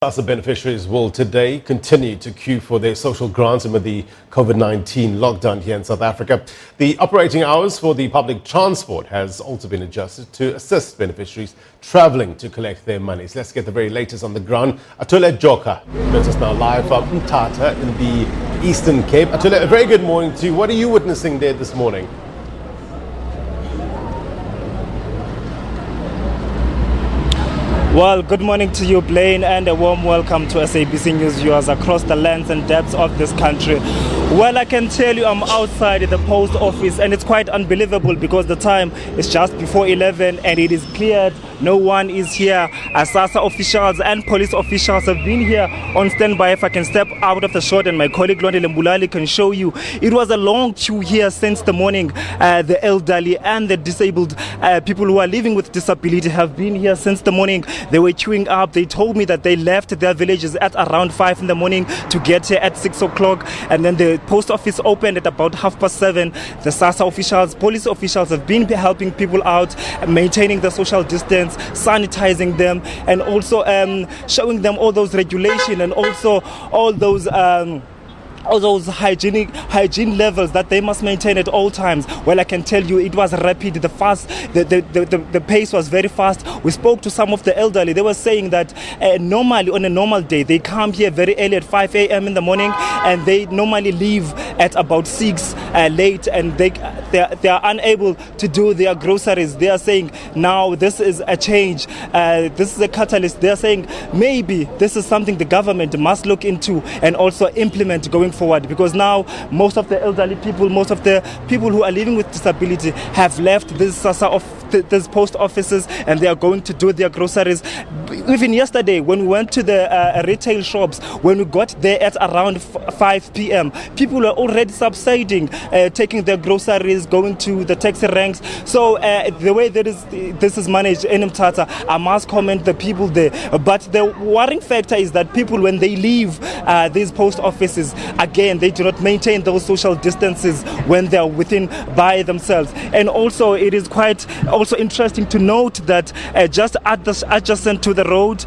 SASSA beneficiaries will today continue to queue for their social grants amid the COVID-19 lockdown here in South Africa. The operating hours for the public transport has also been adjusted to assist beneficiaries travelling to collect their monies. Let's get the very latest on the ground. Atule Joka joins us now live from Mthatha in the Eastern Cape. Atule, a very good morning to you. What are you witnessing there this morning? Well, good morning to you, Blaine, and a warm welcome to SABC News viewers across the length and depths of this country. Well, I can tell you I'm outside the post office, and it's quite unbelievable because the time is just before 11 and it is cleared. No one is here. SASSA officials and police officials have been here on standby. If I can step out of the shot and my colleague Lwandile Mbulali can show you, it was a long queue here since the morning. The elderly and the disabled people who are living with disability have been here since the morning. They were queuing up. They told me that they left their villages at around 5 in the morning to get here at 6 o'clock. And then the post office opened at about 7:30. The SASSA officials, police officials have been helping people out, maintaining the social distance, sanitizing them, and also showing them all those regulations and also all those hygiene levels that they must maintain at all times. Well, I can tell you it was rapid. The pace was very fast. We spoke to some of the elderly. They were saying that normally on a normal day they come here very early at 5 a.m. in the morning, and they normally leave at about 6 late, and they are unable to do their groceries. They are saying now this is a change. This is a catalyst. They are saying maybe this is something the government must look into and also implement going forward, because now most of the elderly people, most of the people who are living with disability have left this these post offices, and they are going to do their groceries. Even yesterday when we went to the retail shops, when we got there at around 5 p.m, people were already subsiding, taking their groceries, going to the taxi ranks. So the way that this is managed in Mthatha, I must commend the people there. But the worrying factor is that people, when they leave these post offices, again, they do not maintain those social distances when they are within by themselves. And also it is quite also interesting to note that just adjacent to the road,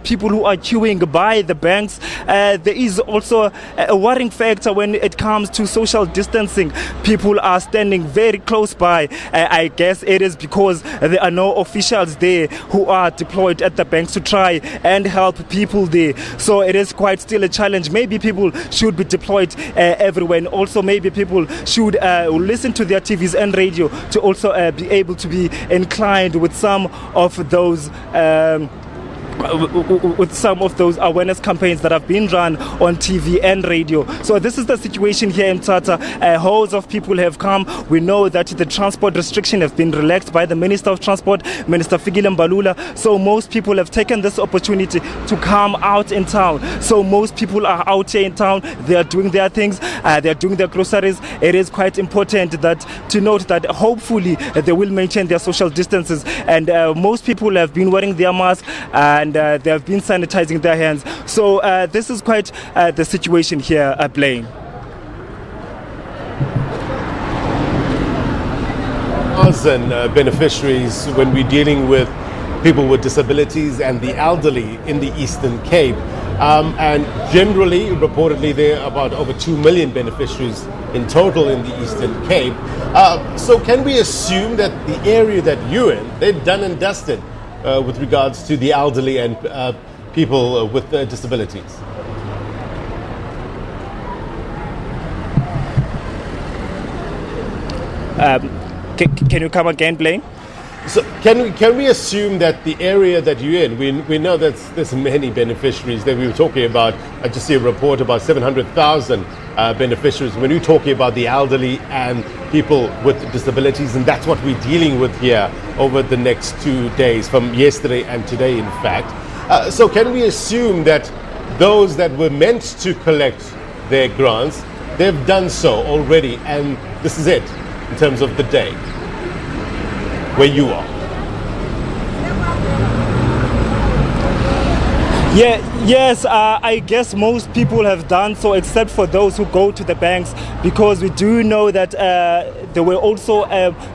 people who are queuing by the banks, there is also a worrying factor when it comes to social distancing. People are standing very close by. I guess it is because there are no officials there who are deployed at the banks to try and help people there. So it is quite still a challenge. Maybe people should be deployed everywhere, and also maybe people should listen to their TVs and radio to also be able to be inclined with some of those awareness campaigns that have been run on TV and radio. So this is the situation here in Mthatha. Hordes of people have come. We know that the transport restriction have been relaxed by the Minister of Transport, Minister Fikile Mbalula. So most people have taken this opportunity to come out in town. So most people are out here in town. They are doing their things. They are doing their groceries. It is quite important that to note that hopefully they will maintain their social distances. And most people have been wearing their masks, and they have been sanitizing their hands. So this is quite the situation here at Blaine. And beneficiaries when we're dealing with people with disabilities and the elderly in the Eastern Cape. And generally, reportedly, there are about over 2 million beneficiaries in total in the Eastern Cape. So can we assume that the area that you're in, they're done and dusted with regards to the elderly and people with disabilities? Can you come again, Blaine? So can we assume that the area that you're in, we know that there's many beneficiaries that we were talking about. I just see a report about 700,000 beneficiaries. When you're talking about the elderly and people with disabilities, and that's what we're dealing with here over the next 2 days, from yesterday and today, in fact. So can we assume that those that were meant to collect their grants, they've done so already, and this is it in terms of the day where you are? Yes, I guess most people have done so, except for those who go to the banks, because we do know that there were also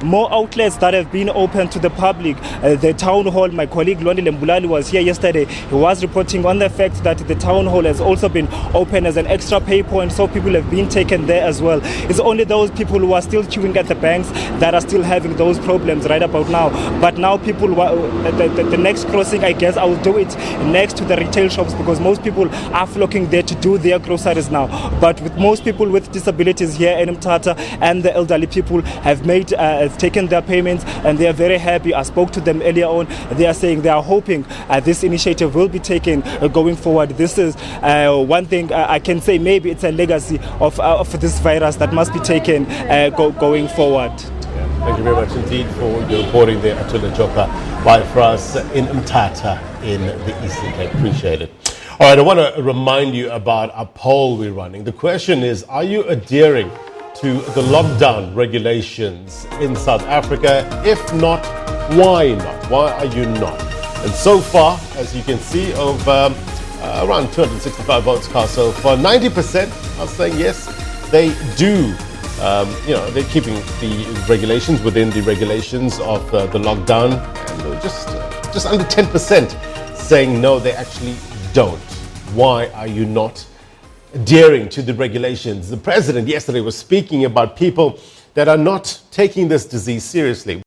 more outlets that have been open to the public. The town hall, my colleague Luandi Lembulali was here yesterday. He was reporting on the fact that the town hall has also been open as an extra pay point, so people have been taken there as well. It's only those people who are still queuing at the banks that are still having those problems right about now. But now people, the next crossing, I guess I will do it next to the retail shops, because most people are flocking there to do their groceries now. But with most people with disabilities here in Mthatha, and the elderly people have taken their payments, and they are very happy. I spoke to them earlier on. They are saying they are hoping this initiative will be taken going forward. This is one thing I can say, maybe it's a legacy of this virus that must be taken going forward. Thank you very much indeed for your reporting there, Atule Joka, live for us in Mthatha in the Eastern Cape. Appreciate it. All right, I want to remind you about a poll we're running. The question is, are you adhering to the lockdown regulations in South Africa? If not, why not? Why are you not? And so far, as you can see, of around 265 votes cast so far, 90% are saying yes, they do. They're keeping the regulations within the regulations of the lockdown, and just under 10% saying no, they actually don't. Why are you not adhering to the regulations? The president yesterday was speaking about people that are not taking this disease seriously.